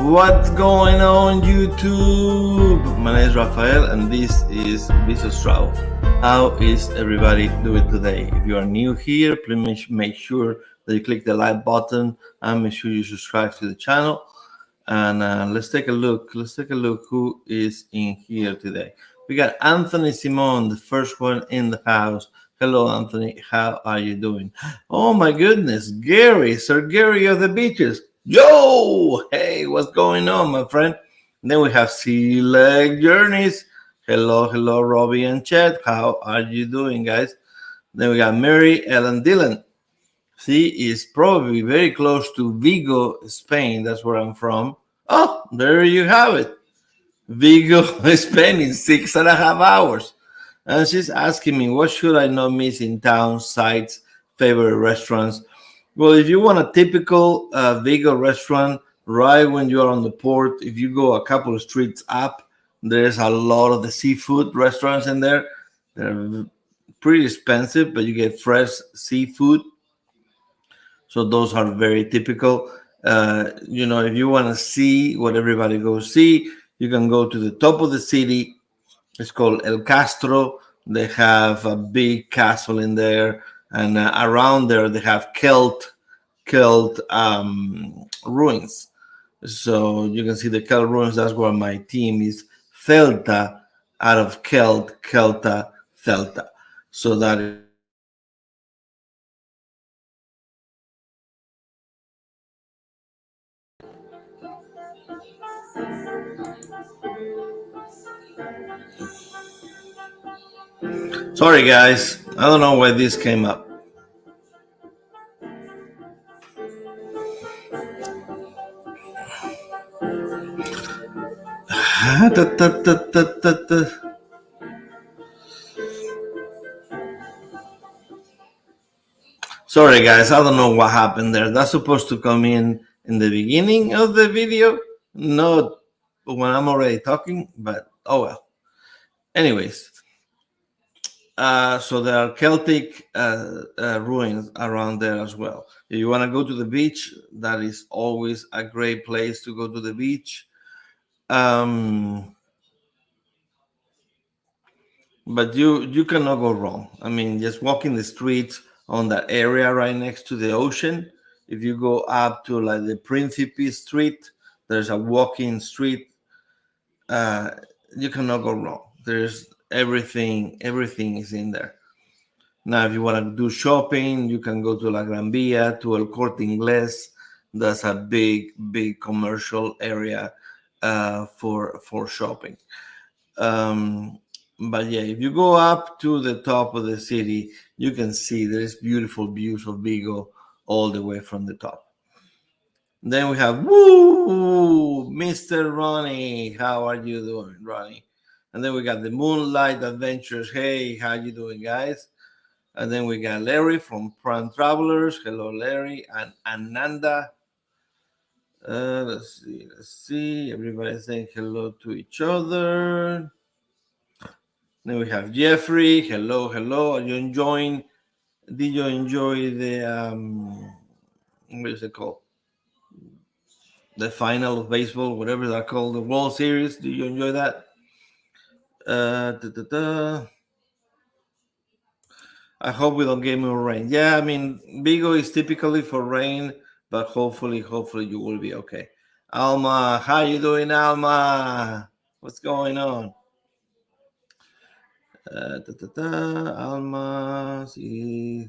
What's going on, YouTube? My name is Rafael and this is VISO'S. How is everybody doing today? If you are new here, please make sure that you click the like button and make sure you subscribe to the channel. And let's take a look. Let's take a look who is in here today. We got Anthony Simon, the first one in the house. Hello, Anthony. How are you doing? Oh my goodness, Gary, Sir Gary of the Beaches. Yo, hey, what's going on, my friend? And then we have Sea Leg Journeys. Hello, Robbie and Chet. How are you doing, guys? Then we got Mary Ellen Dillon. She is probably very close to Vigo, Spain. That's where I'm from. Oh, there you have it. Vigo, Spain in 6.5 hours. And she's asking me, what should I not miss in town, sites, favorite restaurants? Well, if you want a typical Vigo restaurant, right when you're on the port, if you go a couple of streets up, there's a lot of the seafood restaurants in there. They're pretty expensive, but you get fresh seafood. So those are very typical. If you want to see what everybody goes see, you can go to the top of the city. It's called El Castro. They have a big castle in there, and around there they have Celt ruins. So you can see the Celt ruins. That's where my team is. Celta, out of Celta. So that is sorry, guys. I don't know why this came up. Sorry, guys. I don't know what happened there. That's supposed to come in the beginning of the video, not when I'm already talking. But oh well. Anyways, so there are Celtic ruins around there as well. If you want to go to the beach, that is always a great place to go to the beach. But you cannot go wrong. I mean, just walking the streets on that area right next to the ocean. If you go up to like the Principe Street, there's a walking street. You cannot go wrong. There's everything is in there. Now, if you want to do shopping, you can go to La Gran Via, to El Corte Inglés. That's a big commercial area for shopping. But yeah, if you go up to the top of the city, you can see there's beautiful views of Vigo all the way from the top. Then we have Mr. Ronnie. How are you doing, Ronnie? And then we got the Moonlight Adventures. Hey, how you doing, guys? And then we got Larry from Prime Travelers. Hello, Larry. And Ananda. Let's see. Everybody's saying hello to each other. Then we have Jeffrey. Hello. Are you enjoying? Did you enjoy the what is it called? The final of baseball, whatever they're called, the World Series. Did you enjoy that? I hope we don't get more rain. Yeah, I mean, Vigo is typically for rain, but hopefully you will be okay. Alma, how you doing, Alma? What's going on? Alma, see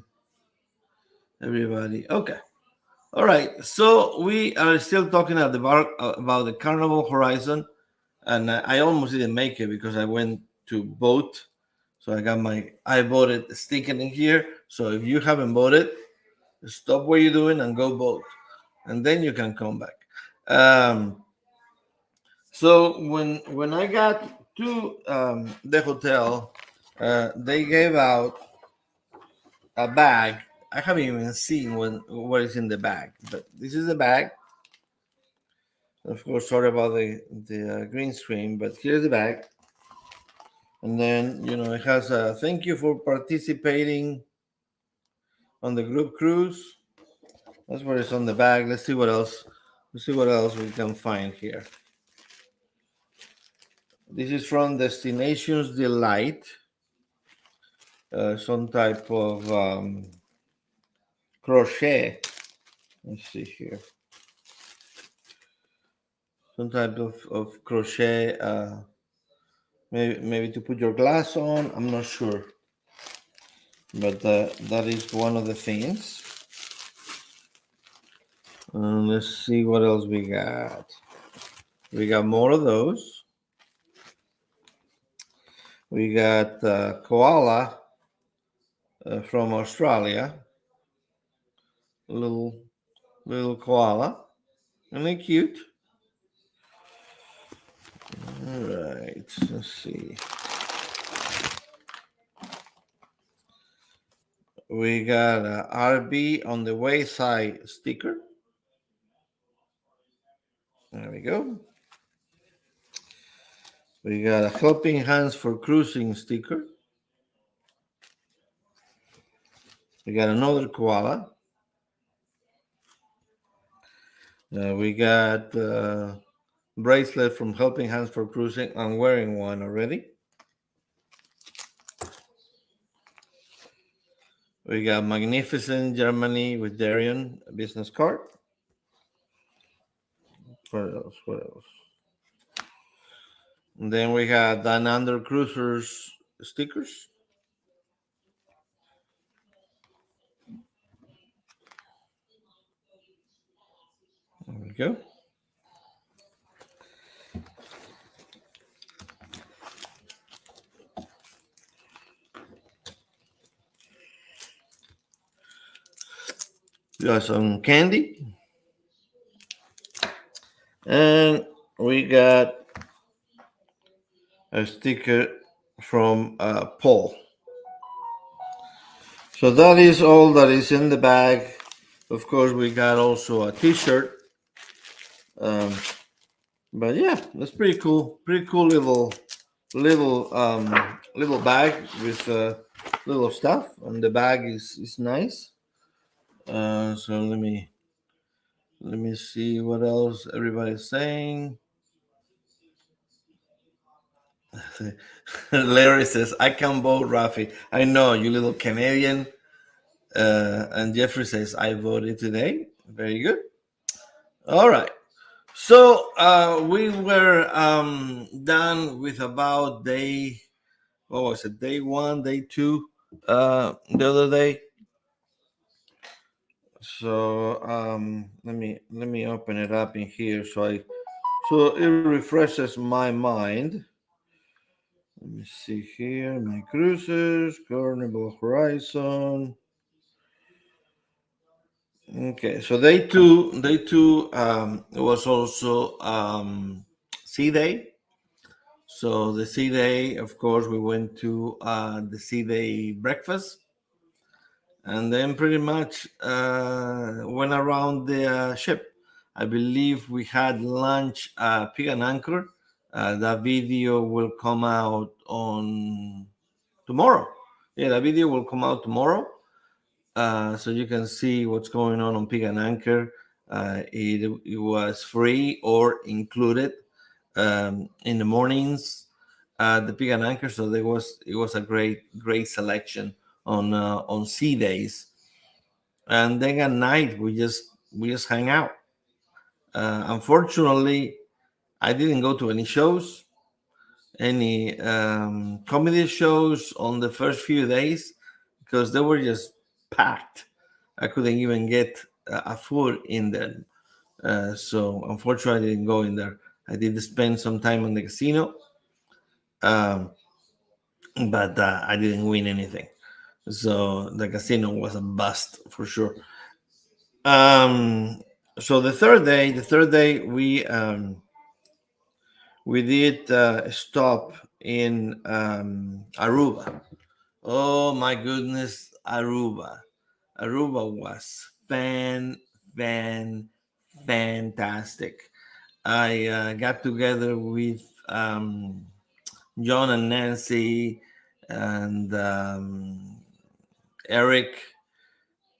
everybody. Okay. All right. So we are still talking about the Carnival Horizon, and I almost didn't make it because I went to boat. So I voted sticking in here. So if you haven't voted, stop what you're doing and go vote, and then you can come back. So when I got to the hotel, they gave out a bag. I haven't even seen what is in the bag, but this is the bag. Of course, sorry about the green screen, but here's the bag. And then it has a thank you for participating on the group cruise. That's what it's on the bag. Let's see what else Let's see what else we can find here. This is from Destinations Delight. Some type of crochet. Let's see here. Some type of crochet. Maybe to put your glass on. I'm not sure. But that is one of the things. Let's see what else we got. We got more of those. We got koala from Australia. Little koala. Isn't they cute? All right. Let's see. We got a RB on the wayside sticker. There we go. We got a helping hands for cruising sticker. We got another koala. We got bracelet from Helping Hands for Cruising. I'm wearing one already. We got Magnificent Germany with Darian, a business card. What else? What else? And then we got Dan Under Cruisers stickers. There we go. We got some candy. And we got a sticker from Paul. So that is all that is in the bag. Of course, we got also a t-shirt. But yeah, that's pretty cool. Pretty cool little bag with little stuff, and the bag is nice. So let me see what else everybody's saying. Larry says, "I can vote, Rafi." I know, you little Canadian. And Jeffrey says, "I voted today." Very good. All right. So we were done with about day, what was it, day one, day two, the other day. So let me open it up in here so it refreshes my mind. Let me see here, my cruises, Carnival Horizon. Okay, so day two was also sea day. So the sea day, of course, we went to the sea day breakfast, and then pretty much went around the ship. I believe we had lunch at Pig and Anchor. That video will come out on tomorrow. Yeah, that video will come out tomorrow. So you can see what's going on Pig and Anchor. It was free or included in the mornings at the Pig and Anchor. So it was a great selection on sea days. And then at night we just hang out. Unfortunately, I didn't go to any shows, any comedy shows on the first few days because they were just packed. I couldn't even get a foot in there. So unfortunately, I didn't go in there. I did spend some time in the casino, um, but I didn't win anything. So the casino was a bust for sure. Um, so the third day we did stop in Aruba. Oh my goodness, Aruba! Aruba was fantastic. I got together with John and Nancy and Eric.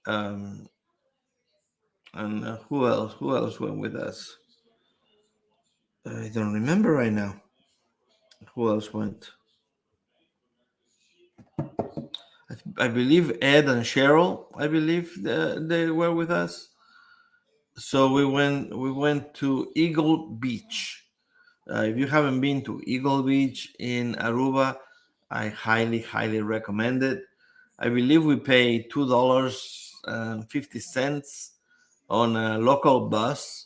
Um, And who else? Who else went with us? I don't remember right now. Who else went? I believe Ed and Cheryl. I believe they were with us. So we went to Eagle Beach. If you haven't been to Eagle Beach in Aruba, I highly recommend it. I believe we pay $2.50 on a local bus,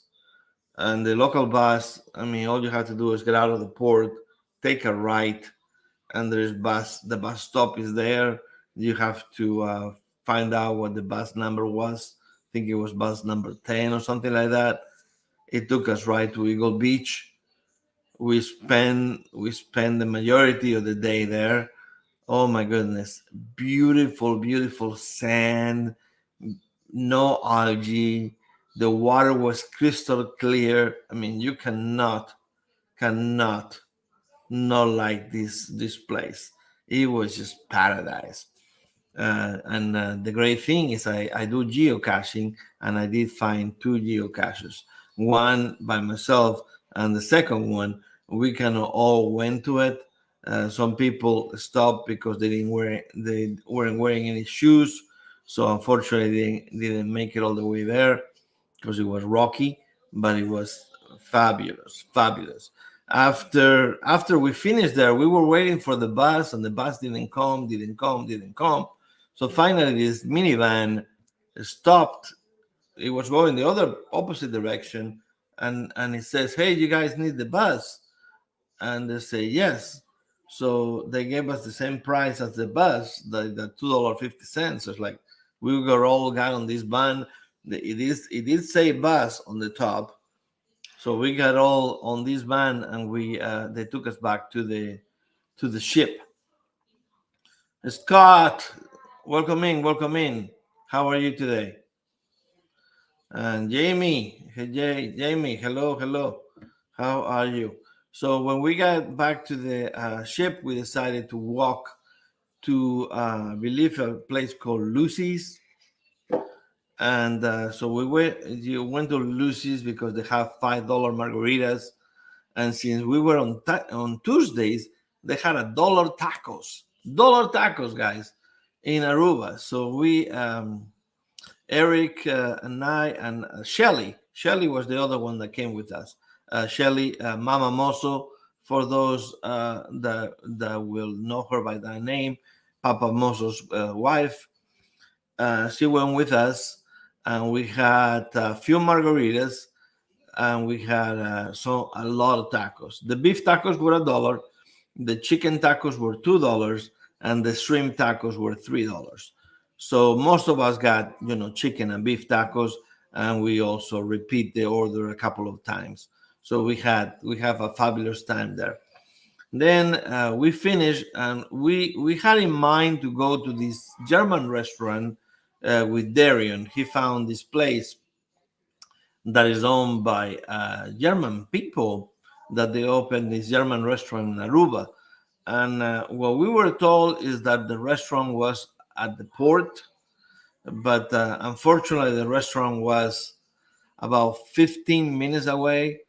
and the local bus. I mean, all you have to do is get out of the port, take a right, and there's bus. The bus stop is there. You have to find out what the bus number was. I think it was bus number 10 or something like that. It took us right to Eagle Beach. We spend the majority of the day there. Oh my goodness, beautiful sand, no algae. The water was crystal clear. I mean, you cannot not like this place. It was just paradise. And the great thing is I do geocaching, and I did find two geocaches, one by myself, and the second one we kind of all went to it. Some people stopped because they weren't wearing any shoes, so unfortunately they didn't make it all the way there because it was rocky, but it was fabulous. After we finished there, we were waiting for the bus, and the bus didn't come. So finally, this minivan stopped. It was going the other opposite direction, and it says, "Hey, you guys need the bus?" And they say yes. So they gave us the same price as the bus, the $2.50. It's like we got on this van. It did say bus on the top, so we got all on this van, and we they took us back to the ship. Scott, welcome in, welcome in. How are you today? And Jamie, hey Jamie, hello. How are you? So when we got back to the ship, we decided to walk to, I believe, a place called Lucy's. And so you went to Lucy's because they have $5 margaritas. And since we were on Tuesdays, they had dollar tacos, guys, in Aruba. So Eric and I and Shelly was the other one that came with us. Shelly, Mama Moso, for those that will know her by that name, Papa Moso's wife. She went with us, and we had a few margaritas, and we had a lot of tacos. The beef tacos were $1, the chicken tacos were $2, and the shrimp tacos were $3. So most of us got chicken and beef tacos, and we also repeat the order a couple of times. So we have a fabulous time there. Then we finished, and we had in mind to go to this German restaurant with Darian. He found this place that is owned by German people, that they opened this German restaurant in Aruba. And what we were told is that the restaurant was at the port, but unfortunately, the restaurant was about 15 minutes away.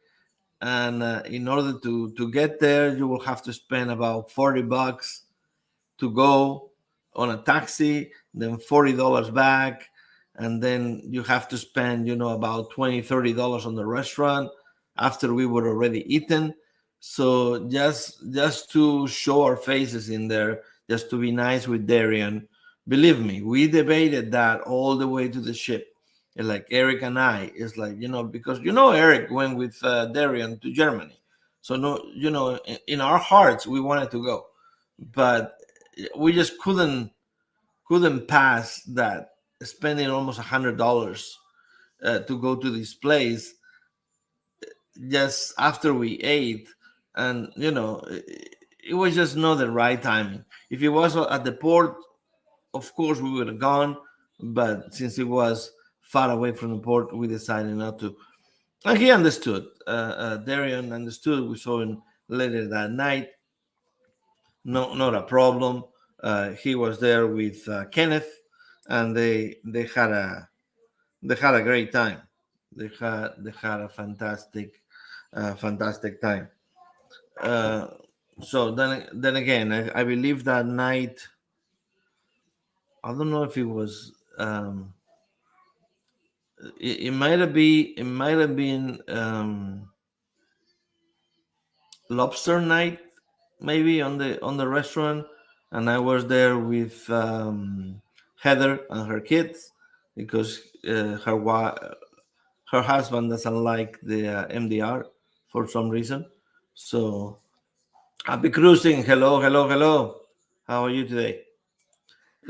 And in order to get there, you will have to spend about $40 to go on a taxi, then $40 back, and then you have to spend about $20-$30 on the restaurant after we were already eaten. So just to show our faces in there, just to be nice with Darian, believe me, we debated that all the way to the ship. And like Eric and I, it's like, because Eric went with Darian to Germany, so no, in our hearts we wanted to go, but we just couldn't pass that, spending almost $100 to go to this place just after we ate. And it was just not the right timing. If it was at the port, of course we would have gone, but since it was far away from the port, we decided not to. And he understood. Darian understood. We saw him later that night. No, not a problem. He was there with Kenneth, and they they had a great time. They had a fantastic time. Uh, so then again, I believe that night. I don't know if it was. It might have been. It might have been lobster night, maybe on the restaurant, and I was there with Heather and her kids because her husband doesn't like the MDR for some reason. So happy cruising. Hello, hello, hello. How are you today?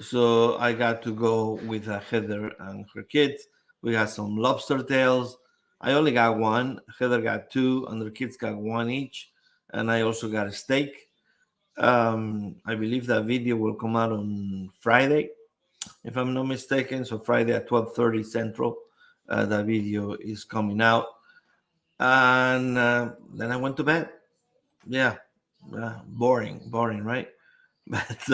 So I got to go with Heather and her kids. We had some lobster tails. I only got one. Heather got two, and her kids got one each. And I also got a steak. I believe that video will come out on Friday, if I'm not mistaken. So Friday at 12:30 Central, that video is coming out. And then I went to bed. Yeah, boring, right? But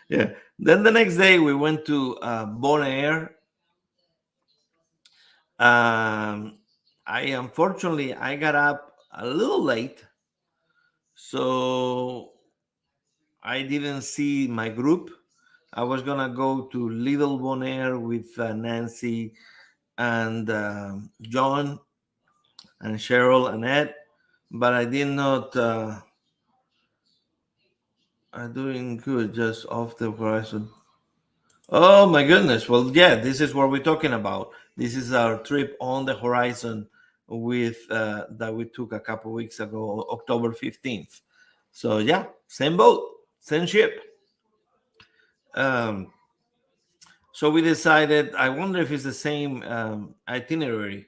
yeah. Then the next day we went to Bon Air. Um, I unfortunately I got up a little late, so I didn't see my group. I was gonna go to Little Bon Air with Nancy and John and Cheryl and Ed, but I did not. I'm doing good, just off the horizon. Oh my goodness! Well, yeah, this is what we're talking about. This is our trip on the horizon with that we took a couple weeks ago, October 15th. So yeah, same boat, same ship. Um, so we decided. I wonder if it's the same itinerary.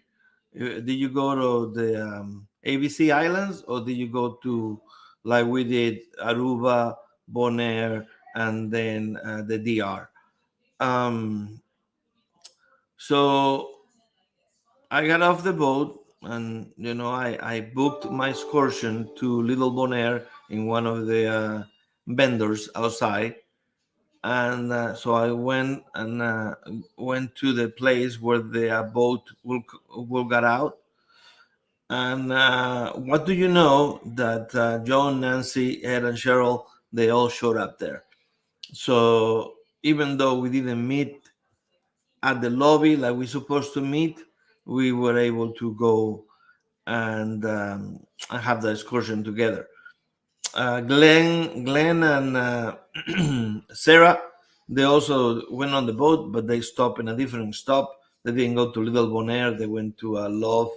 Did you go to the ABC Islands or did you go to like we did Aruba, Bonaire, and then the DR? Um, so I got off the boat and I booked my excursion to Little Bonaire in one of the vendors outside, and so I went to the place where the boat will get out. And what do you know that John, Nancy, Ed, and Cheryl, they all showed up there. So even though we didn't meet at the lobby like we're supposed to meet, we were able to go and have the excursion together. Glenn, and Sarah, they also went on the boat, but they stopped in a different stop. They didn't go to Little Bonaire. They went to Love.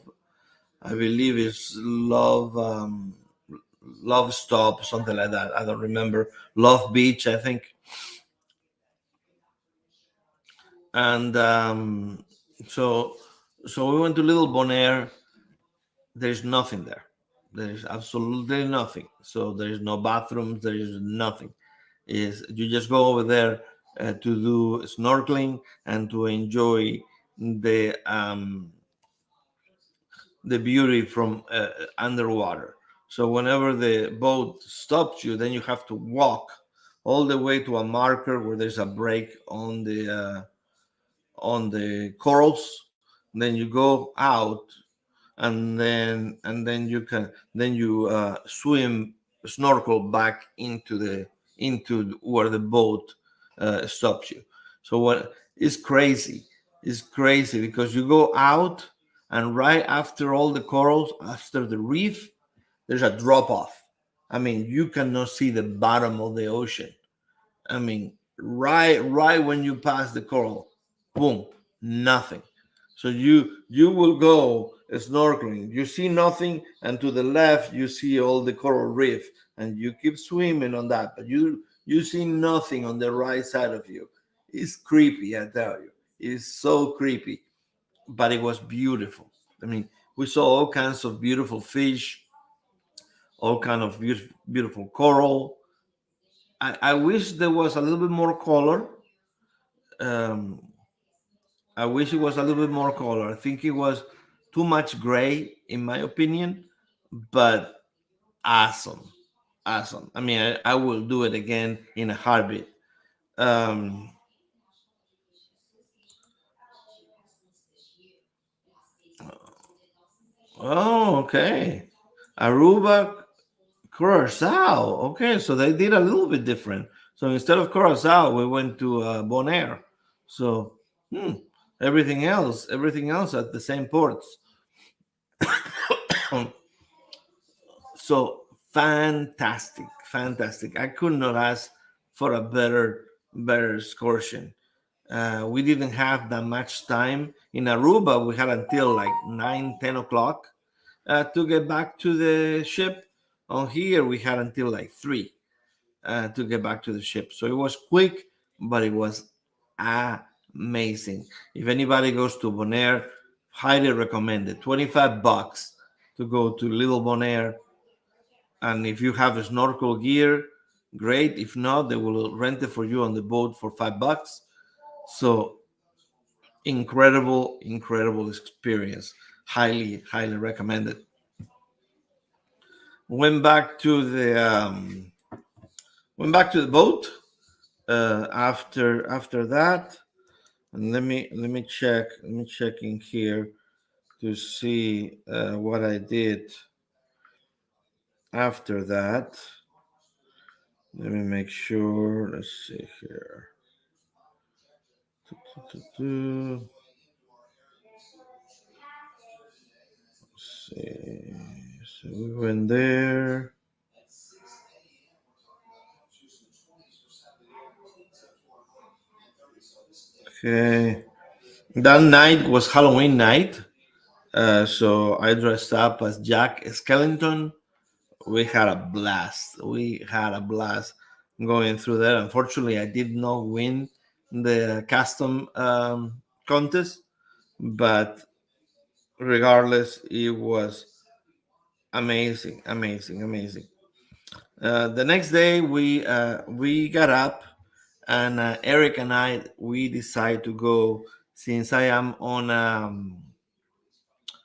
I believe it's Love Stop, something like that. I don't remember. Love Beach, I think. And so so we went to Little Bonaire. There's nothing there. There's absolutely nothing. So there's no bathrooms. There is nothing. Is you just go over there to do snorkeling and to enjoy the beauty from underwater. So whenever the boat stops you, then you have to walk all the way to a marker where there's a break on the corals. Then you go out, and then you swim, snorkel back into where the boat stops you. So what is crazy is crazy because you go out, and right after all the corals, after the reef, there's a drop off. I mean, you cannot see the bottom of the ocean. I mean, right when you pass the coral, boom, nothing. So you will go snorkeling. You see nothing, and to the left you see all the coral reef, and you keep swimming on that, but you see nothing on the right side of you. It's creepy, I tell you. It's so creepy, but it was beautiful. I mean, we saw all kinds of beautiful fish, all kind of beautiful coral. I wish there was a little bit more color. Um, I wish it was a little bit more color. I think it was too much gray, in my opinion, but awesome. Awesome. I mean, I will do it again in a heartbeat. Um, Oh, okay. Aruba, Curacao. Okay, so they did a little bit different. So instead of Curacao, we went to Bonaire. So hmm, everything else at the same ports. So fantastic, fantastic. I could not ask for a better excursion. We didn't have that much time in Aruba. We had until like 9, 10 o'clock to get back to the ship. On here, we had until like 3 to get back to the ship. So it was quick, but it was amazing. If anybody goes to Bonaire, highly recommended. 25 bucks to go to Little Bonaire. And if you have a snorkel gear, great. If not, they will rent it for you on the boat for 5 bucks. So incredible experience. Highly recommended. Went back to the boat after that. And let me check in here to see what I did after that. Let me make sure. Let's see here. Let's see. So we went there. Okay. That night was Halloween night. So I dressed up as Jack Skellington. We had a blast. We had a blast going through there. Unfortunately, I did not win the custom contest, but regardless, it was amazing. The next day, we got up, and Eric and I we decided to go, since I am on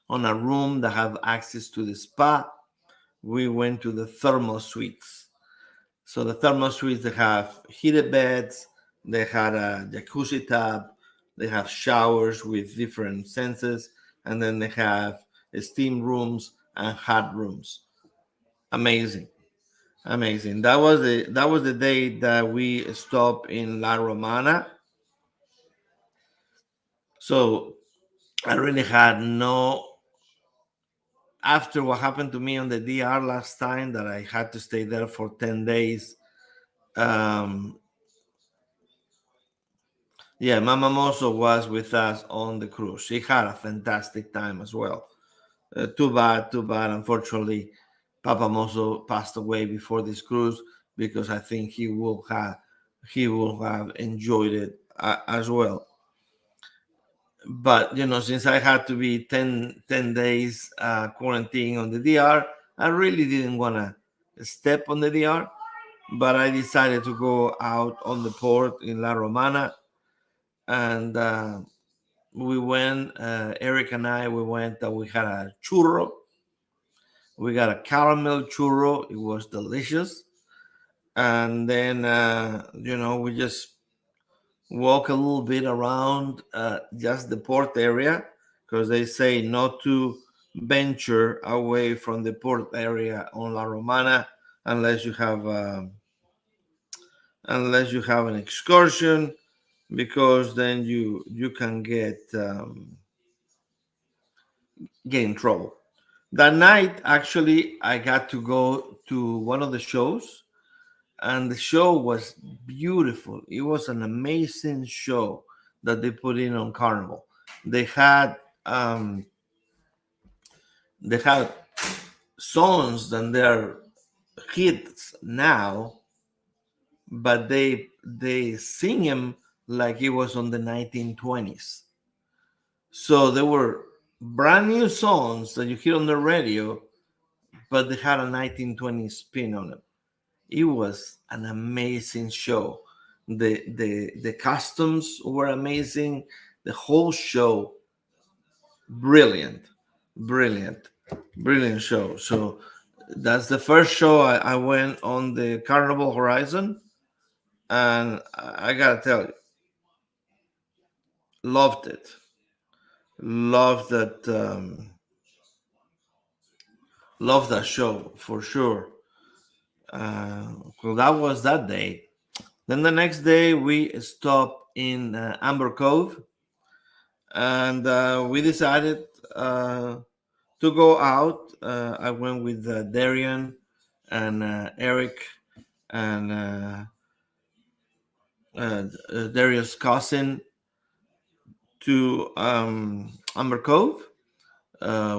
a room that have access to the spa. We went to the thermal suites. So the thermal suites, they have heated beds, they had a jacuzzi tub, they have showers with different senses, and then they have steam rooms and hot rooms. Amazing, amazing. That was the day that we stopped in La Romana. So I really had no, after what happened to me on the DR last time, that I had to stay there for 10 days. Um, Yeah, Mama Moso was with us on the cruise. She had a fantastic time as well. Too bad. Unfortunately, Papa Moso passed away before this cruise, because I think he will have enjoyed it as well. But since I had to be 10 days quarantine on the DR, I really didn't want to step on the DR. But I decided to go out on the port in La Romana, and we went, Eric and I, we went, we had a churro. We got a caramel churro. It was delicious. And then, we just walk a little bit around just the port area, because they say not to venture away from the port area on La Romana unless you have an excursion, because then you can get in trouble. That night, actually, I got to go to one of the shows, and the show was beautiful. It was an amazing show that they put in on Carnival. They had um, they had songs that they're hits now, but they sing them like it was on the 1920s. So they were brand new songs that you hear on the radio, but they had a 1920s spin on them. It was an amazing show. The costumes were amazing. The whole show, brilliant, brilliant, brilliant show. So that's the first show I went on the Carnival Horizon, and I gotta tell you, loved it. Loved that. Love that show for sure. Well, that was that day. Then the next day we stopped in Amber Cove, and we decided to go out. I went with Darian and Eric and Darius' cousin to Amber Cove.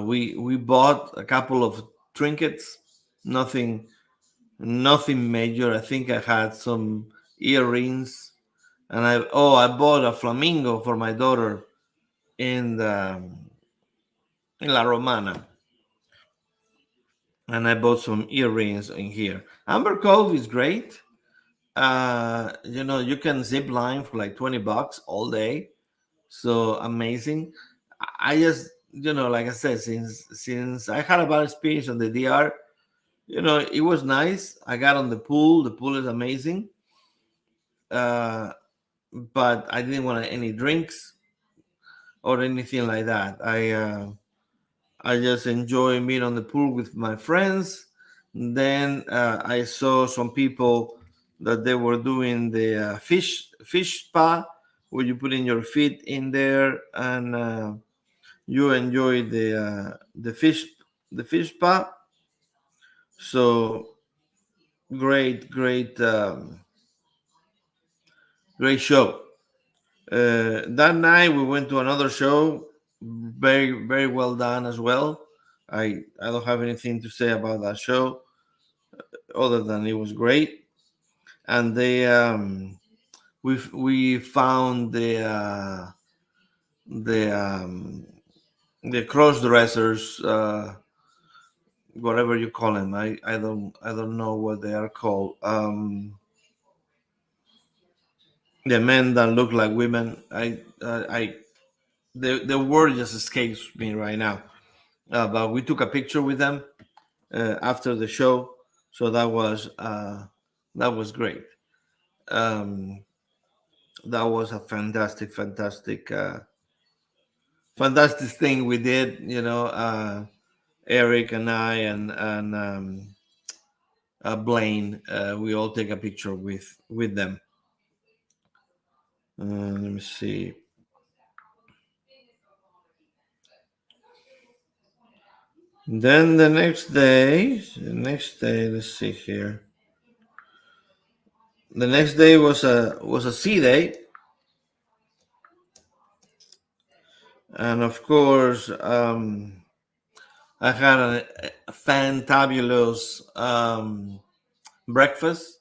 We bought a couple of trinkets, nothing nothing major. I think I had some earrings, and I bought a flamingo for my daughter in the in La Romana, and I bought some earrings in here. Amber Cove is great. You can zip line for like $20 all day, so amazing. I just like I said, since I had a bad experience on the DR, it was nice. I got on the pool. The pool is amazing. Uh, but I didn't want any drinks or anything like that. I just enjoy being on the pool with my friends. Then I saw some people that they were doing the fish spa, where you put in your feet in there and you enjoy the fish spa. So great show. That night we went to another show, very very well done as well. I don't have anything to say about that show other than it was great. And we found the the cross dressers, whatever you call them. I don't know what they are called. The men that look like women. I the word just escapes me right now. But we took a picture with them after the show, so that was great. Um, that was a fantastic thing we did. Eric and I and Blaine, we all take a picture with them. Let me see. Then the next day, let's see here. The next day was a sea day, and of course, I had a fantabulous breakfast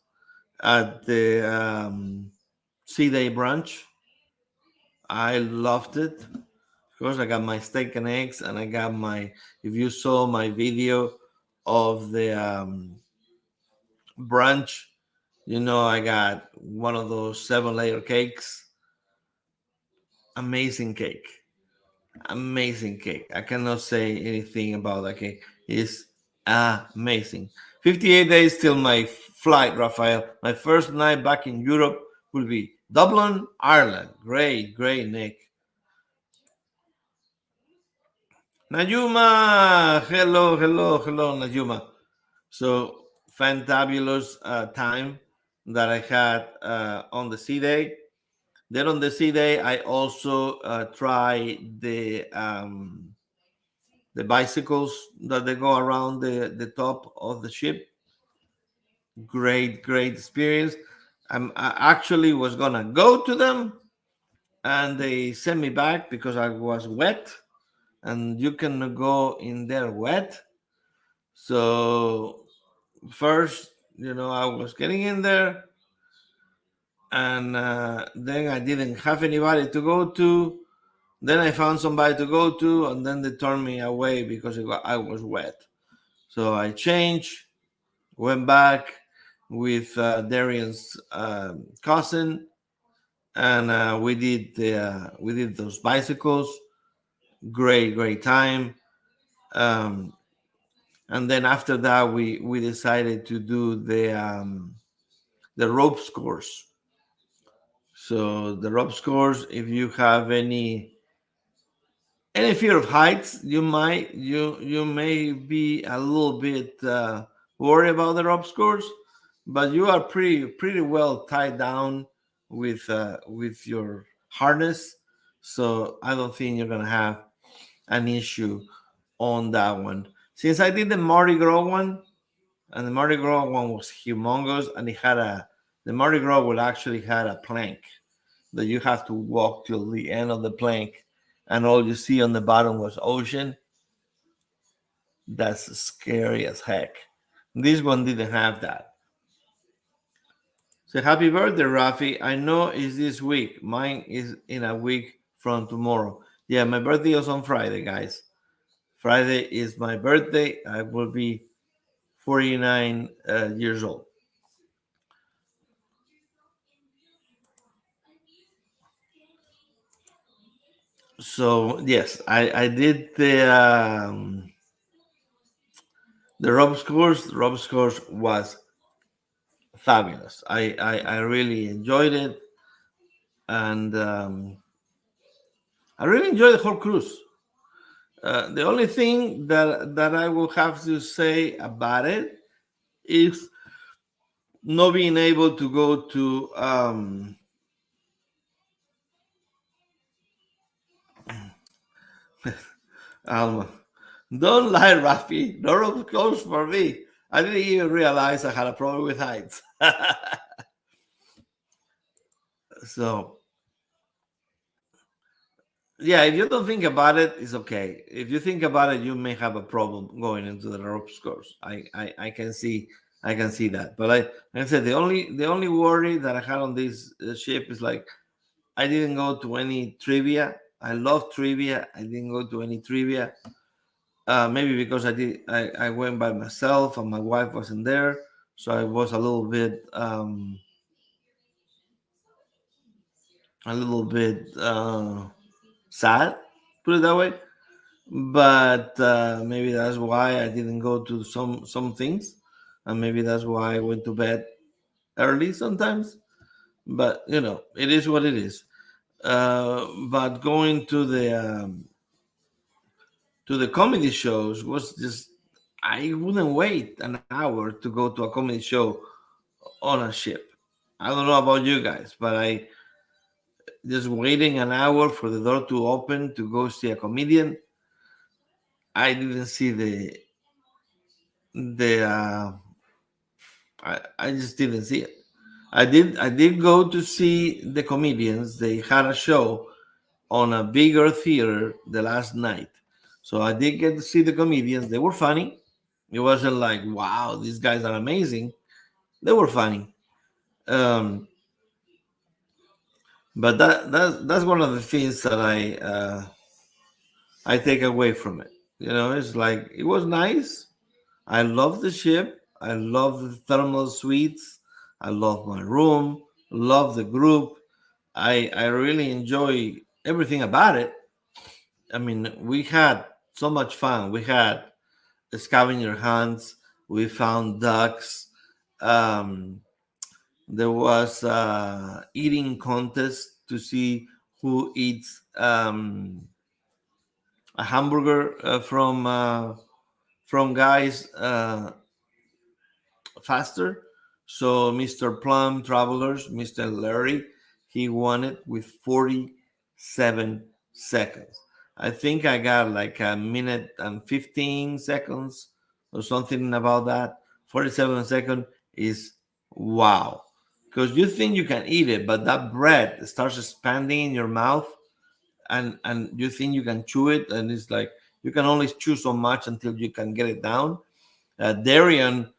at the sea day brunch. I loved it. Of course, I got my steak and eggs, and I got my. If you saw my video of the brunch, I got one of those 7-layer cakes. Amazing cake. Amazing cake. I cannot say anything about that cake. It's amazing. 58 days till my flight, Rafael. My first night back in Europe will be Dublin, Ireland. Great, great, Nick. Najuma, hello, hello, hello, Najuma. So fantabulous time that I had on the sea day. Then on the sea day, I also tried the bicycles that they go around the top of the ship. Great experience. I actually was gonna go to them, and they sent me back because I was wet, and you can go in there wet. So first, I was getting in there, and then I didn't have anybody to go to. Then I found somebody to go to, and then they turned me away because I was wet. So I changed, went back with Darian's cousin, and we did those bicycles. Great time. Um, and then after that, we decided to do the ropes course. So the ropes course, if you have Any fear of heights, you may be a little bit worried about the rope scores, but you are pretty well tied down with your harness, so I don't think you're gonna have an issue on that one. Since I did the Mardi Gras one, and the Mardi Gras one was humongous, and it had a the Mardi Gras would actually had a plank that you have to walk till the end of the plank, and all you see on the bottom was ocean. That's scary as heck. This one didn't have that. So happy birthday, Rafi. I know it's this week. Mine is in a week from tomorrow. Yeah, my birthday is on Friday, guys. Friday is my birthday. I will be 49 years old. So yes, I did the Rob scores. The Rob scores was fabulous. I really enjoyed it, and I really enjoyed the whole cruise. The only thing that I will have to say about it is not being able to go to Alma. Don't lie, Rafi. No rope close for me. I didn't even realize I had a problem with heights. So yeah, if you don't think about it, it's okay. If you think about it, you may have a problem going into the rope course. I I can see that. But like I said, the only worry that I had on this ship is like I didn't go to any trivia. I love trivia. I didn't go to any trivia. Maybe because I went by myself and my wife wasn't there, so I was a little bit sad, put it that way. But maybe that's why I didn't go to some things, and maybe that's why I went to bed early sometimes. But you know, it is what it is. But going to the comedy shows was just I wouldn't wait an hour to go to a comedy show on a ship. I don't know about you guys, but I just waiting an hour for the door to open to go see a comedian. I didn't see the I just didn't see it. I did go to see the comedians. They had a show on a bigger theater the last night. So I did get to see the comedians. They were funny. It wasn't like, wow, these guys are amazing. They were funny. Um, but that's one of the things that I take away from it. You know, it's like it was nice. I love the ship. I love the thermal suites. I love my room. Love the group. I really enjoy everything about it. I mean, we had so much fun. We had scavenger hunts. We found ducks. Um, there was eating contest to see who eats a hamburger from guys faster. So Mr. Plum Travelers, Mr. Larry, he won it with 47 seconds. I think I got like a minute and 15 seconds or something about that. 47 seconds is wow. Because you think you can eat it, but that bread starts expanding in your mouth and you think you can chew it, and it's like you can only chew so much until you can get it down. Darian,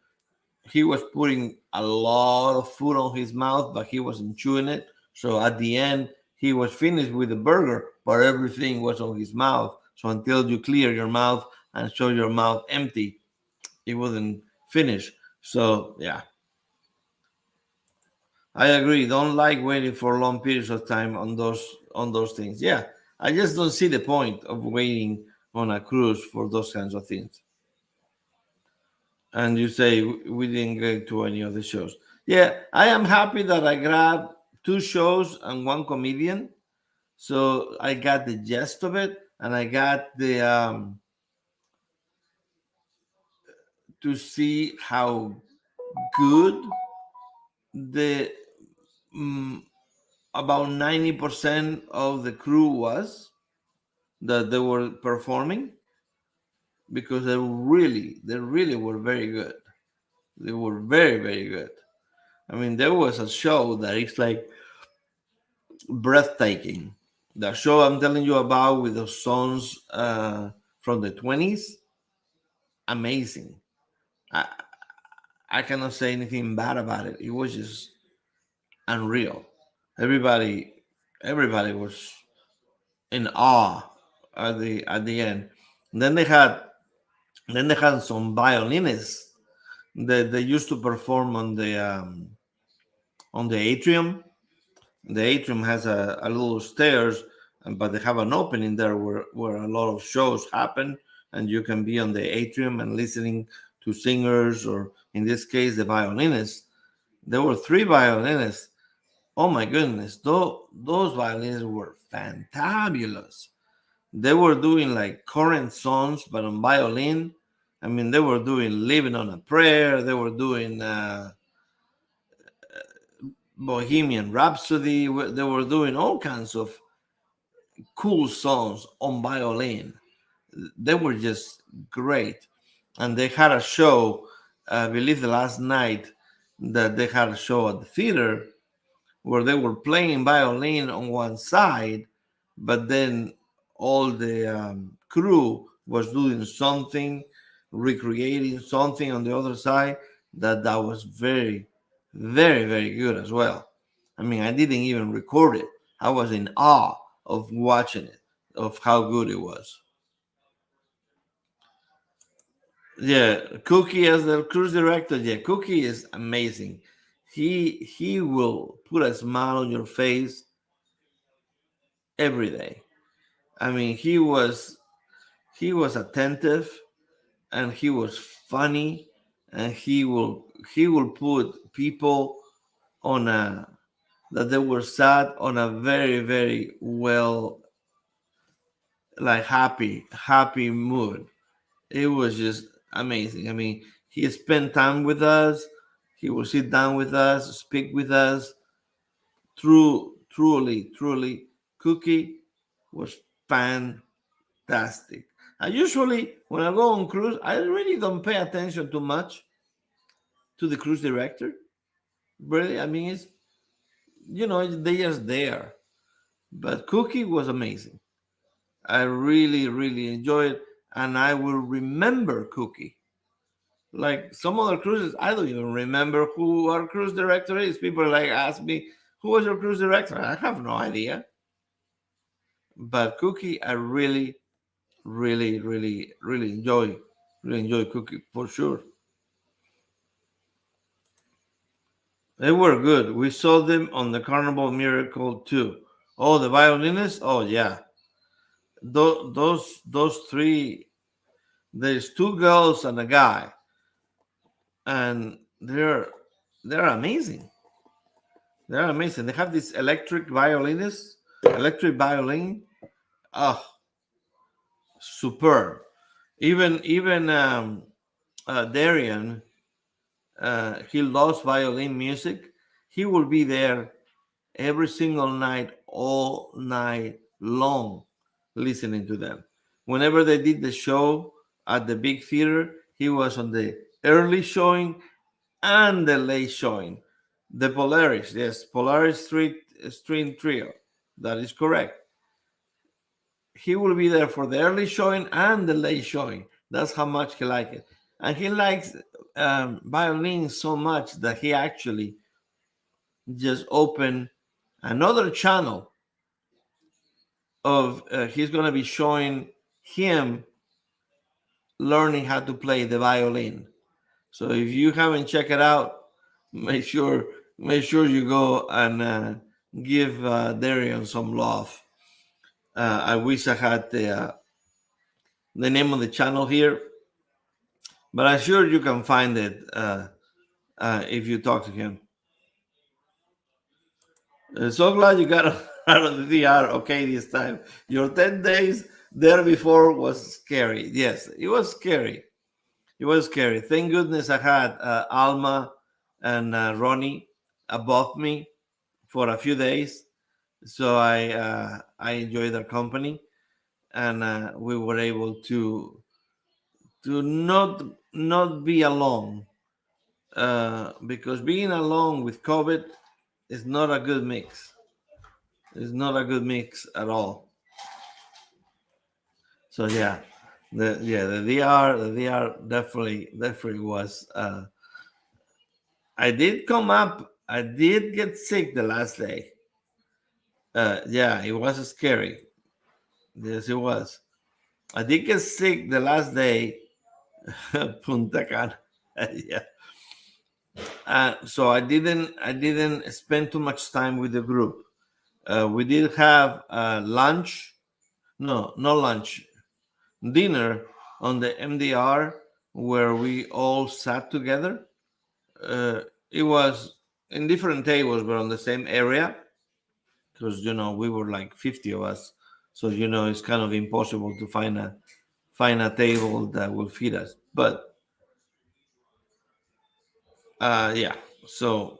he was putting a lot of food on his mouth, but he wasn't chewing it. So at the end, he was finished with the burger, but everything was on his mouth. So until you clear your mouth and show your mouth empty, it wasn't finished. So yeah, I agree. Don't like waiting for long periods of time on those things. Yeah, I just don't see the point of waiting on a cruise for those kinds of things. And you say we didn't get to any of the shows. Yeah, I am happy that I grabbed two shows and one comedian, so I got the gist of it. and I got the to see how good the about 90% of the crew was that they were performing, because they really were very good. They were very, very good. I mean, there was a show that is like breathtaking. The show I'm telling you about with the songs from the 20s, amazing. I, I cannot say anything bad about it. It was just unreal. Everybody, everybody was in awe at the end. And then they had some violinists that they used to perform on the atrium. The atrium has a little stairs, but they have an opening there where a lot of shows happen, and you can be on the atrium and listening to singers, or in this case, the violinists. There were three violinists. Oh my goodness, those violinists were fantabulous. They were doing like current songs, but on violin. I mean, they were doing "Living on a Prayer." They were doing Bohemian Rhapsody. They were doing all kinds of cool songs on violin. They were just great. And they had a show, I believe the last night that they had a show at the theater where they were playing violin on one side, but then all the crew was doing something, recreating something on the other side. That was very, very, very good as well. I mean, I didn't even record it. I was in awe of watching it, of how good it was. Yeah, Cookie as the cruise director. Yeah, Cookie is amazing. He will put a smile on your face every day. I mean, he was attentive, and he was funny, and he will put people on a that they were sad on a very, very well, like happy mood. It was just amazing. I mean, he spent time with us. He will sit down with us, speak with us. Truly, Cookie was fantastic. I usually, when I go on cruise, I really don't pay attention too much to the cruise director. Really, I mean, it's, they just there. But Cookie was amazing. I really, really enjoyed it, and I will remember Cookie. Like some other cruises, I don't even remember who our cruise director is. People like ask me, "Who was your cruise director?" I have no idea. But Cookie, I really, really, really, really enjoy Cookie for sure. They were good. We saw them on the Carnival Miracle too. Oh, the violinists. Oh yeah, those three. There's two girls and a guy, and they're amazing. They're amazing. They have this electric violin. Oh, superb. Even Darian, he loves violin music. He will be there every single night, all night long, listening to them. Whenever they did the show at the big theater, he was on the early showing and the late showing. The Polaris, yes, Polaris String Trio. That is correct. He will be there for the early showing and the late showing. That's how much he likes it. And he likes violin so much that he actually just opened another channel of he's going to be showing him learning how to play the violin. So if you haven't checked it out, make sure you go and give Darian some love. I wish I had the name of the channel here, but I'm sure you can find it if you talk to him. So glad you got out of the DR okay this time. Your 10 days there before was scary. Yes, it was scary. It was scary. Thank goodness I had Alma and Ronnie above me for a few days, so I enjoyed their company, and we were able to not be alone, because being alone with COVID is not a good mix. It's not a good mix at all. So yeah, the DR definitely was. I did come up. I did get sick the last day. Yeah, it was scary. Yes, it was. I did get sick the last day. Punta Cana. Yeah. So I didn't spend too much time with the group. We did have lunch. No, no lunch. Dinner on the MDR where we all sat together. Uh, it was in different tables, but on the same area, because we were like 50 of us. So it's kind of impossible to find a table that will fit us. But yeah, so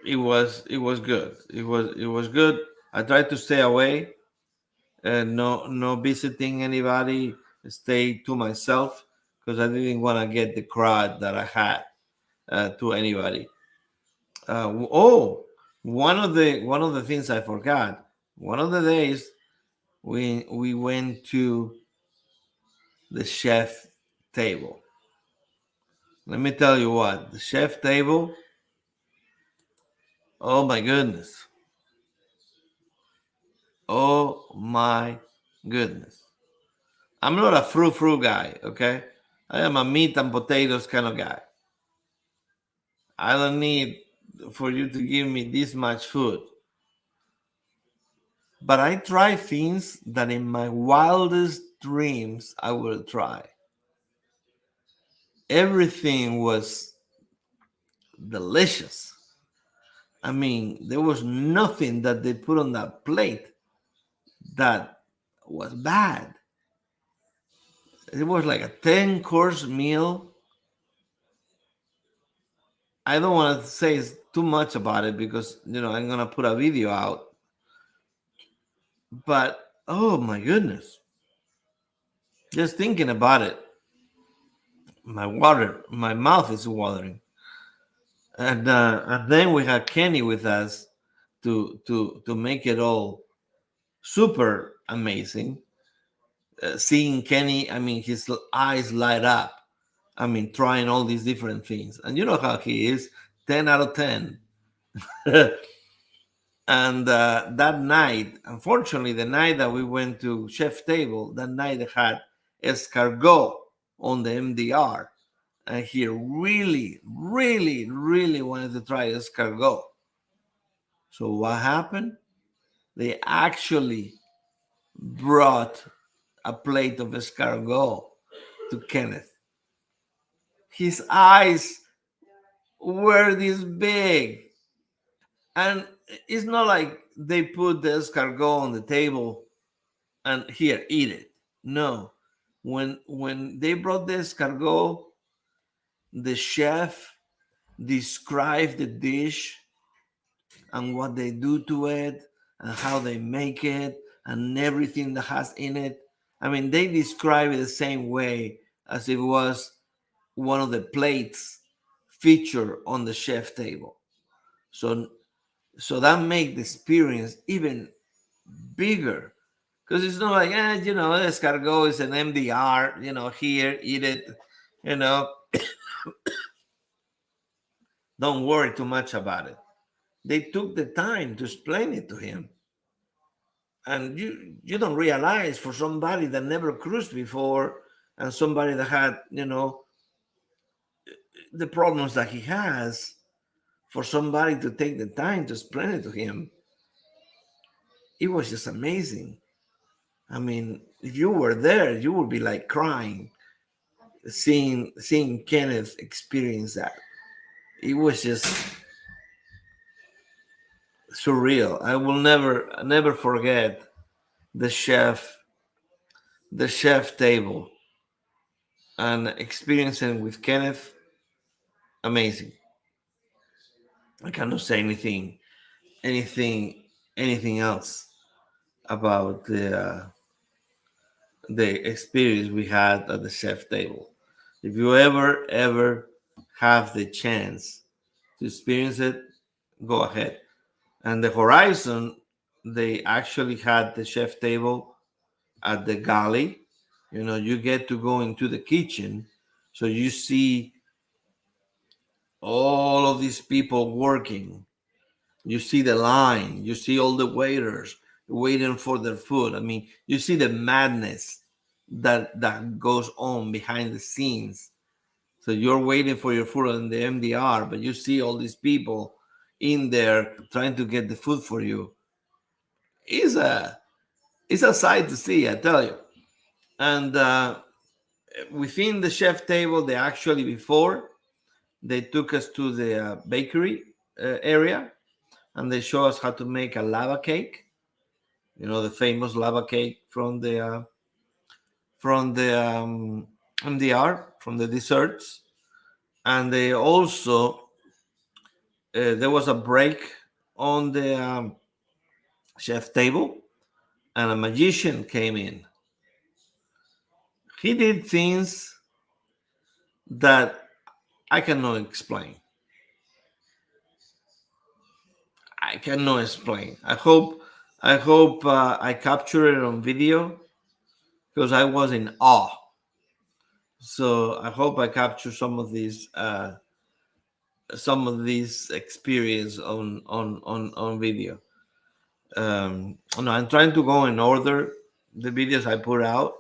it was good. It was good. I tried to stay away, no visiting anybody. Stay to myself because I didn't want to get the crowd that I had to anybody. Oh, one of the things I forgot. One of the days we went to the chef table. Let me tell you what the chef table. Oh my goodness. Oh my goodness. I'm not a fruit guy, okay? I am a meat and potatoes kind of guy. I don't need for you to give me this much food. But I try things that in my wildest dreams I will try. Everything was delicious. I mean, there was nothing that they put on that plate that was bad. It was like a 10-course meal. I don't want to say too much about it because I'm gonna put a video out. But oh my goodness, just thinking about it, my mouth is watering. And then we had Kenny with us to make it all super amazing. Seeing Kenny, I mean, his eyes light up. I mean, trying all these different things, and you know how he is, 10 out of 10. And that night, unfortunately, the night that we went to chef table, that night they had escargot on the MDR, and he really, really, really wanted to try escargot. So what happened? They actually brought a plate of escargot to Kenneth. His eyes were this big. And it's not like they put the escargot on the table and here, eat it. No. When they brought the escargot, the chef described the dish and what they do to it and how they make it and everything that has in it. I mean, they describe it the same way as if it was one of the plates featured on the chef table. So that made the experience even bigger because it's not like escargot is an MDR, here, eat it, you know don't worry too much about it. They took the time to explain it to him, and you don't realize, for somebody that never cruised before and somebody that had the problems that he has, for somebody to take the time to explain it to him, it was just amazing. I mean, if you were there, you would be like crying, seeing Kenneth experience that. It was just surreal. I will never forget the chef, the chef table, and experiencing with Kenneth, amazing. I cannot say anything, anything else about the experience we had at the chef table. If you ever have the chance to experience it, go ahead. And the Horizon, they actually had the chef table at the galley. You know, you get to go into the kitchen, so you see all of these people working. You see the line, you see all the waiters waiting for their food. I mean, you see the madness that goes on behind the scenes. So you're waiting for your food in the MDR, but you see all these people in there trying to get the food for you. It's a it's a sight to see, I tell you. And within the chef table, they actually before they took us to the bakery area, and they show us how to make a lava cake. You know, the famous lava cake from the MDR, from the desserts. And they also there was a break on the chef table, and a magician came in. He did things that I cannot explain. I cannot explain. I hope I capture it on video because I was in awe. So I hope I capture some of these experience on video. No, I'm trying to go in order the videos I put out.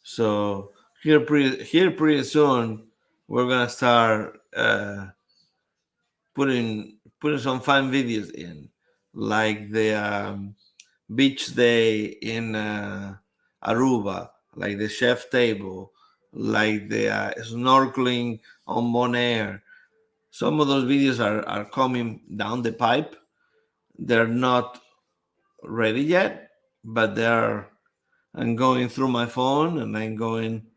So here pretty soon we're gonna start putting some fun videos in, like the beach day in Aruba, like the chef table, like the snorkeling on Bonaire. Some of those videos are coming down the pipe. They're not ready yet, but they're. I'm going through my phone and I'm going,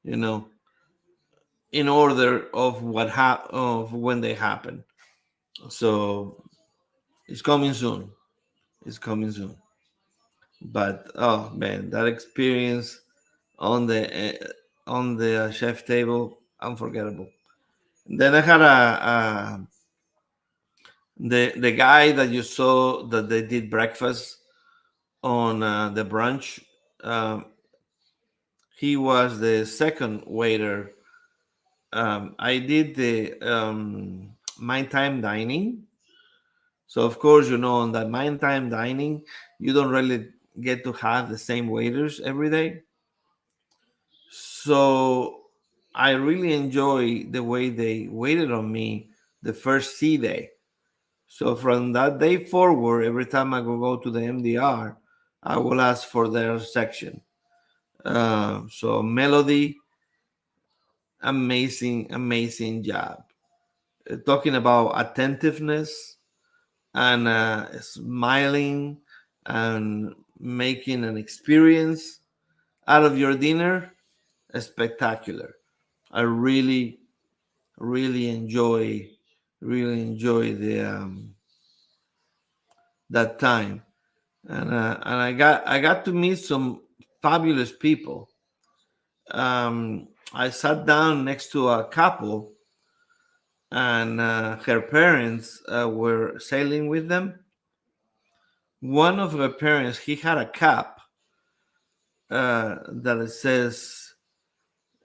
you know, in order of of when they happen. So it's coming soon. It's coming soon. But oh man, that experience on the chef table, unforgettable. Then I had the guy that you saw that they did breakfast on the brunch. Um, he was the second waiter. I did the mind time dining. So of course, you know, on that mind time dining, you don't really get to have the same waiters every day. So I really enjoy the way they waited on me the first sea day. So from that day forward, every time I go to the MDR, I will ask for their section. So Melody, amazing job. Talking about attentiveness and smiling and making an experience out of your dinner, spectacular. I really enjoy the that time, and I got to meet some fabulous people. I sat down next to a couple, and her parents were sailing with them. One of her parents, he had a cap that it says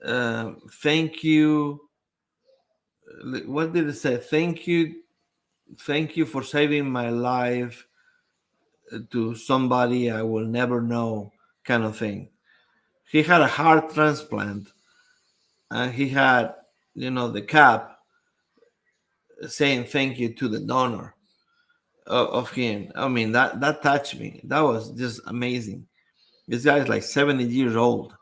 "Thank you." What did it say? Thank you for saving my life to somebody I will never know, kind of thing. He had a heart transplant, and he had, you know, the cap saying thank you to the donor of him. I mean, that touched me. That was just amazing. This guy is like 70 years old,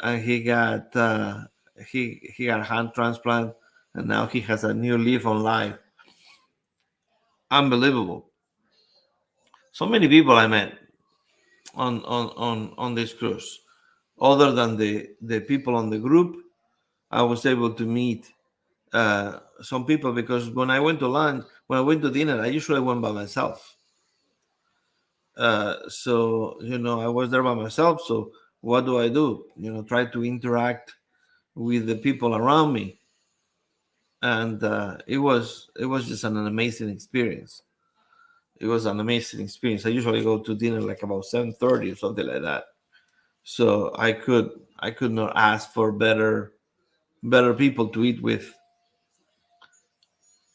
and he got a hand transplant, and now he has a new leaf on life. Unbelievable. So many people I met. on this cruise. Other than the people on the group, I was able to meet some people, because when I went to lunch, when I went to dinner, I usually went by myself. So I was there by myself. So what do I do? Try to interact with the people around me, and it was just an amazing experience. It was an amazing experience. I usually go to dinner like about 7:30 or something like that. So I could not ask for better people to eat with.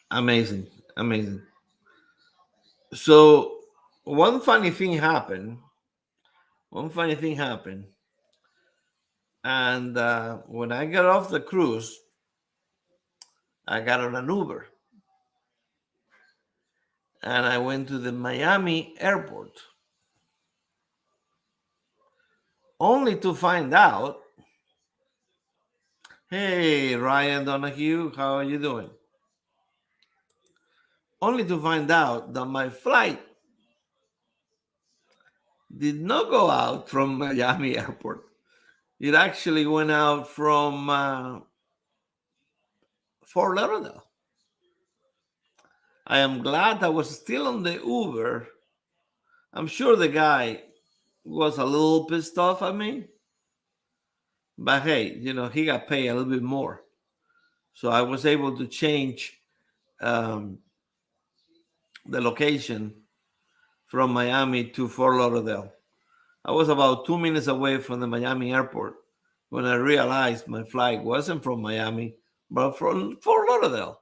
Amazing, amazing. So one funny thing happened. One funny thing happened, and when I got off the cruise, I got on an Uber, and I went to the Miami airport, only to find out. Hey, Ryan Donahue, how are you doing? Only to find out that my flight did not go out from Miami airport. It actually went out from Fort Lauderdale. I am glad I was still on the Uber. I'm sure the guy was a little pissed off at me, but hey, he got paid a little bit more. So I was able to change um, the location from Miami to Fort Lauderdale. I was about 2 minutes away from the Miami airport when I realized my flight wasn't from Miami, but from Fort Lauderdale.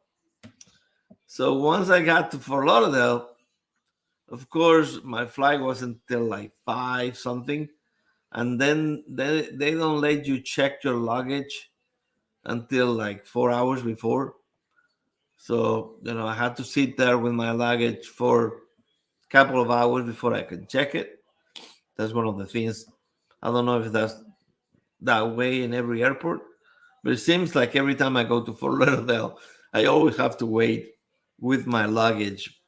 So once I got to Fort Lauderdale, of course, my flight wasn't till like five something, and then they don't let you check your luggage until like 4 hours before. So I had to sit there with my luggage for a couple of hours before I could check it. That's one of the things. I don't know if that's that way in every airport, but it seems like every time I go to Fort Lauderdale, I always have to wait with my luggage,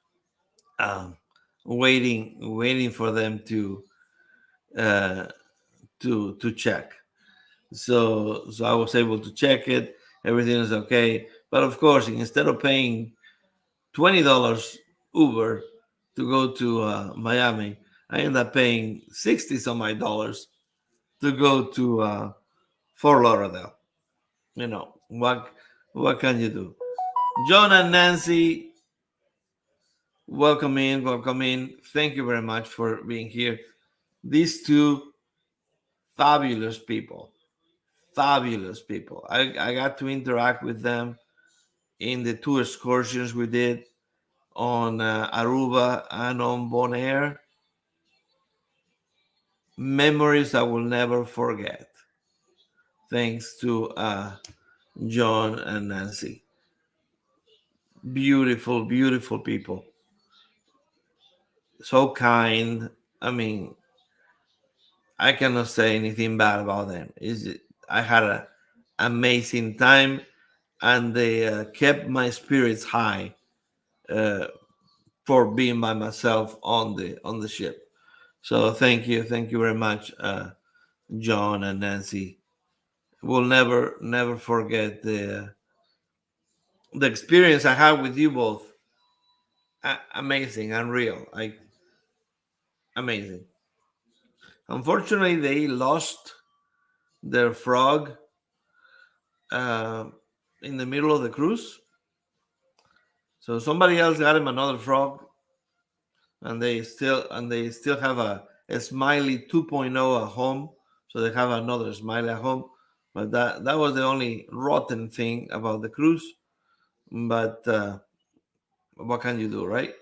um, waiting for them uh, to check. So I was able to check it. Everything is okay. But of course, instead of paying $20 Uber to go to Miami, I ended up paying 60 some odd dollars to go to Fort Lauderdale. What can you do? John and Nancy, welcome in, welcome in. Thank you very much for being here. These two fabulous people, fabulous people. I got to interact with them in the two excursions we did on Aruba and on Bonaire. Memories I will never forget. Thanks to John and Nancy. Beautiful, beautiful people. So kind. I mean, I cannot say anything bad about them. I had an amazing time, and they kept my spirits high uh, for being by myself on the ship. So thank you very much, John and Nancy. We'll never forget the experience I had with you both. Amazing, unreal, like amazing. Unfortunately, they lost their frog uh, in the middle of the cruise. So somebody else got him another frog, and they still have a Smiley 2.0 at home. So they have another Smiley at home. But that was the only rotten thing about the cruise. But what can you do, right?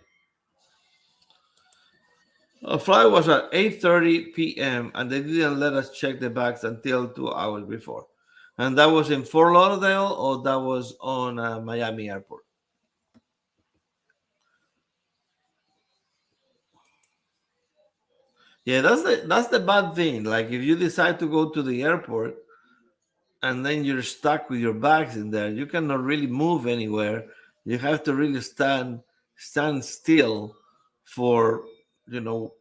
Our flight was at 8:30 p.m. and they didn't let us check the bags until 2 hours before. And that was in Fort Lauderdale, or that was on Miami Airport. Yeah, that's the bad thing. Like if you decide to go to the airport and then you're stuck with your bags in there, you cannot really move anywhere. You have to really stand still for you know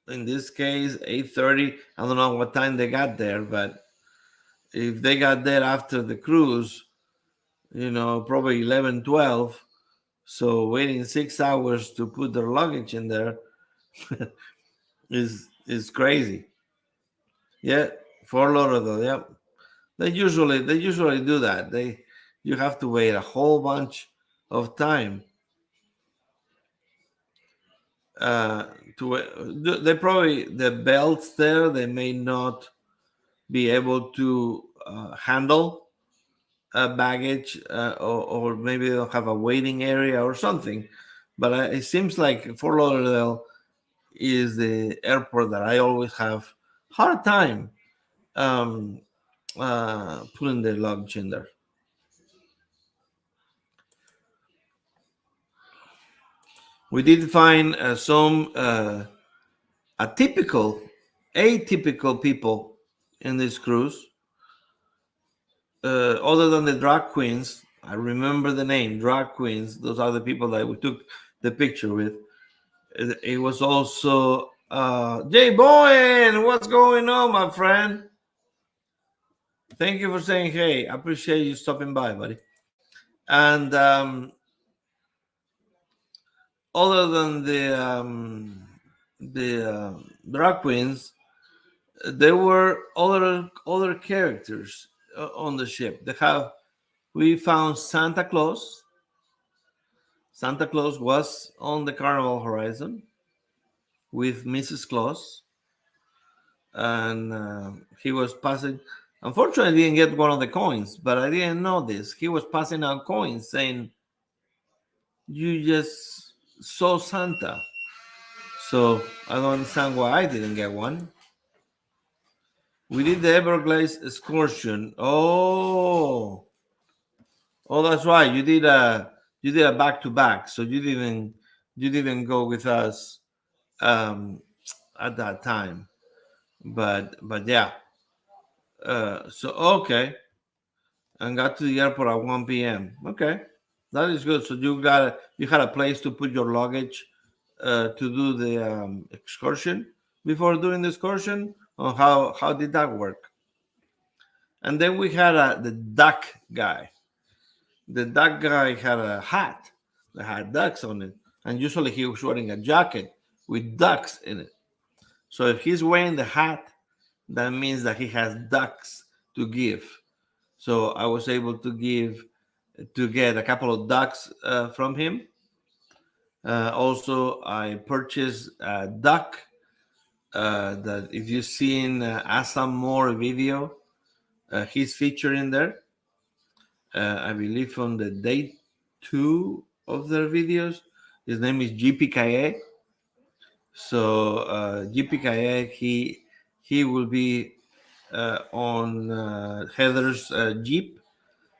in this case 8:30. I don't know what time they got there, but if they got there after the cruise, probably 11, 12. So waiting 6 hours to put their luggage in there is crazy. Yeah, Fort Lauderdale. Yeah, they usually do that. You have to wait a whole bunch of time uh, they probably the belts there they may not be able to handle baggage, or maybe they don't have a waiting area or something. But it seems like Fort Lauderdale is the airport that I always have hard time um, putting the luggage in there. We did find some atypical people in this cruise. Other than the drag queens, I remember the name drag queens. Those are the people that we took the picture with. It was also Jay Bowen. What's going on, my friend? Thank you for saying hey. I appreciate you stopping by, buddy. And other than the drag queens, there were other characters on the ship. We found Santa Claus. Santa Claus was on the Carnival Horizon with Mrs. Claus, and he was passing. Unfortunately, I didn't get one of the coins, but I didn't know this. He was passing out coins saying, "You just saw Santa." So I don't understand why I didn't get one. We did the Everglades excursion. Oh, that's right. You did a back to back, so you didn't go with us um, at that time. But yeah. So okay, and got to the airport at 1 p.m. Okay, that is good. So you had a place to put your luggage to do the excursion before doing the excursion. Or how did that work? And then we had the duck guy. The duck guy had a hat that had ducks on it, and usually he was wearing a jacket with ducks in it. So if he's wearing the hat, that means that he has ducks to give. So I was able to get a couple of ducks from him. Also, I purchased a duck that if you've seen Assam More video, he's featured in there. I believe from the day two of their videos. His name is GPKA. So GPKA, he will be on Heather's Jeep.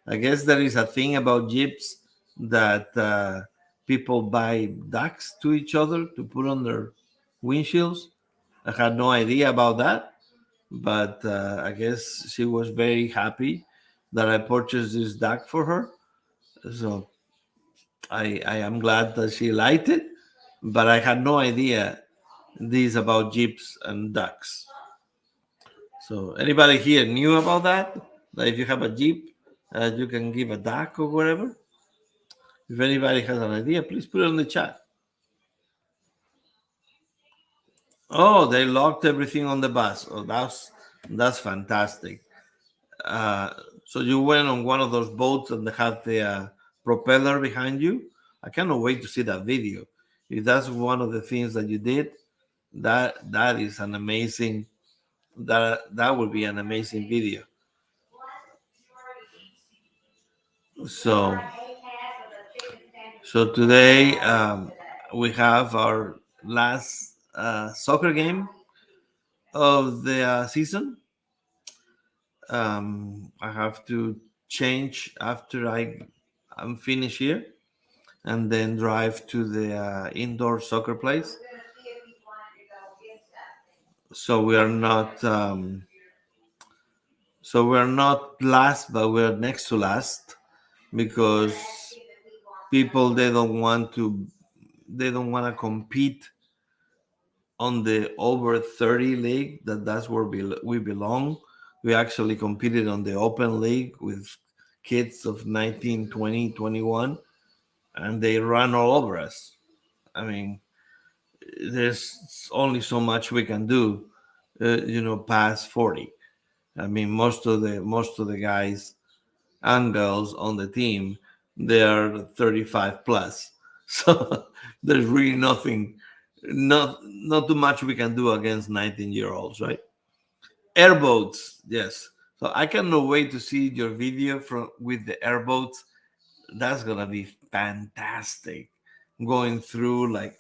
I guess there is a thing about Jeeps that people buy ducks to each other to put on their windshields. I had no idea about that, but I guess she was very happy that I purchased this duck for her. So I am glad that she liked it, but I had no idea this about Jeeps and ducks. So anybody here knew about that? That if you have a Jeep, you can give a duck or whatever? If anybody has an idea, please put it in the chat. Oh, they locked everything on the bus. Oh, that's fantastic. Uh, so you went on one of those boats and they had the propeller behind you. I cannot wait to see that video. If that's one of the things that you did, that is an amazing that would be an amazing video. So today we have our last soccer game of the season. I have to change after I'm finished here, and then drive to the indoor soccer place. So we are not last, but we're next to last because people they don't want to compete on the over 30 league. That's where we belong. We actually competed on the open league with kids of 19, 20, 21, and they run all over us. I mean, there's only so much we can do, past 40. I mean, most of the guys and girls on the team, they are 35 plus. So there's really not too much we can do against 19-year-olds, right? Airboats, yes. So I cannot wait to see your video from with the airboats. That's gonna be fantastic. Going through like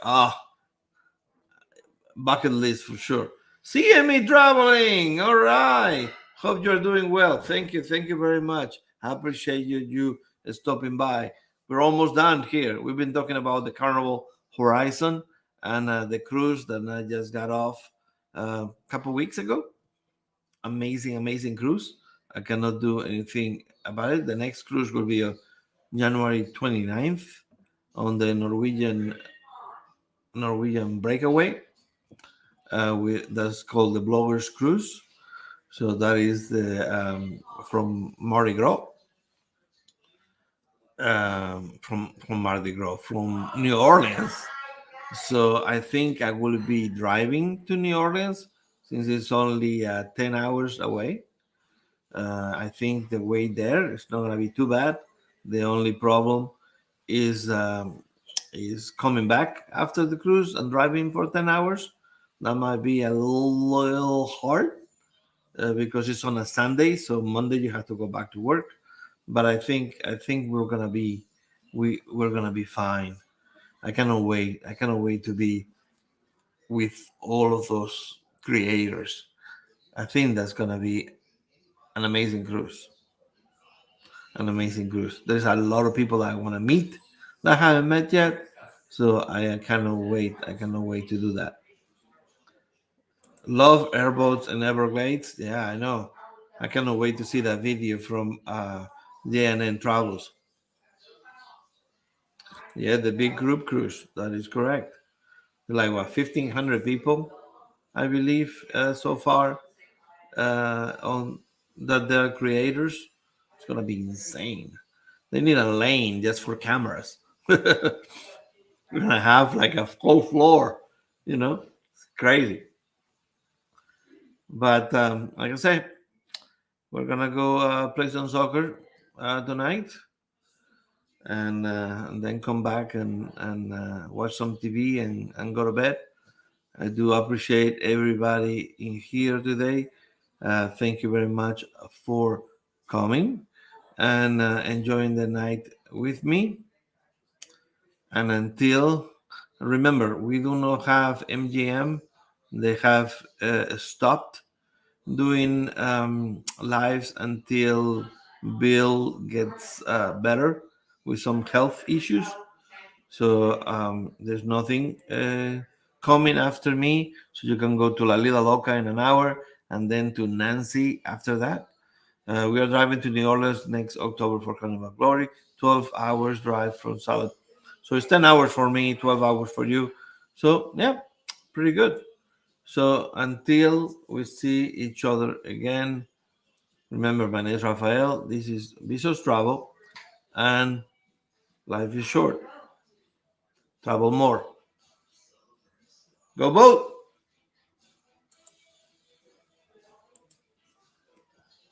bucket list for sure. CME traveling. All right. Hope you're doing well. Thank you. Thank you very much. I appreciate you stopping by. We're almost done here. We've been talking about the Carnival Horizon and the cruise that I just got off a couple weeks ago. Amazing, amazing cruise. I cannot do anything about it. The next cruise will be January 29th on the Norwegian Breakaway. That's called the Bloggers Cruise. So that is the from Mardi Gras, from Mardi Gras, from New Orleans. So I think I will be driving to New Orleans since it's only 10 hours away. I think the way there is not gonna be too bad. The only problem is is coming back after the cruise and driving for 10 hours. That might be a little hard because it's on a Sunday, so Monday you have to go back to work. But I think we're gonna be fine. I cannot wait. I cannot wait to be with all of those creators. I think that's gonna be an amazing cruise. An amazing cruise. There's a lot of people that I want to meet that I haven't met yet. So I cannot wait. I cannot wait to do that. Love airboats and Everglades. Yeah, I know. I cannot wait to see that video from JNN Travels. Yeah, the big group cruise. That is correct. Like what, 1,500 people, I believe, so far on that they're creators. It's gonna be insane. They need a lane just for cameras. We're gonna have like a whole floor, It's crazy. But like I said, we're gonna go play some soccer tonight, and then come back and watch some TV and go to bed. I do appreciate everybody in here today. Thank you very much for coming and enjoying the night with me. And until, remember, we do not have MGM. They have stopped doing lives until Bill gets better with some health issues. So there's nothing coming after me. So you can go to La Lila Loca in an hour and then to Nancy after that. We are driving to New Orleans next October for Carnival Glory. 12 hours drive from Salad. So it's 10 hours for me, 12 hours for you. So, yeah, pretty good. So until we see each other again, remember, my name is Rafael. This is VISO'S Travel, and life is short. Travel more. Go boat!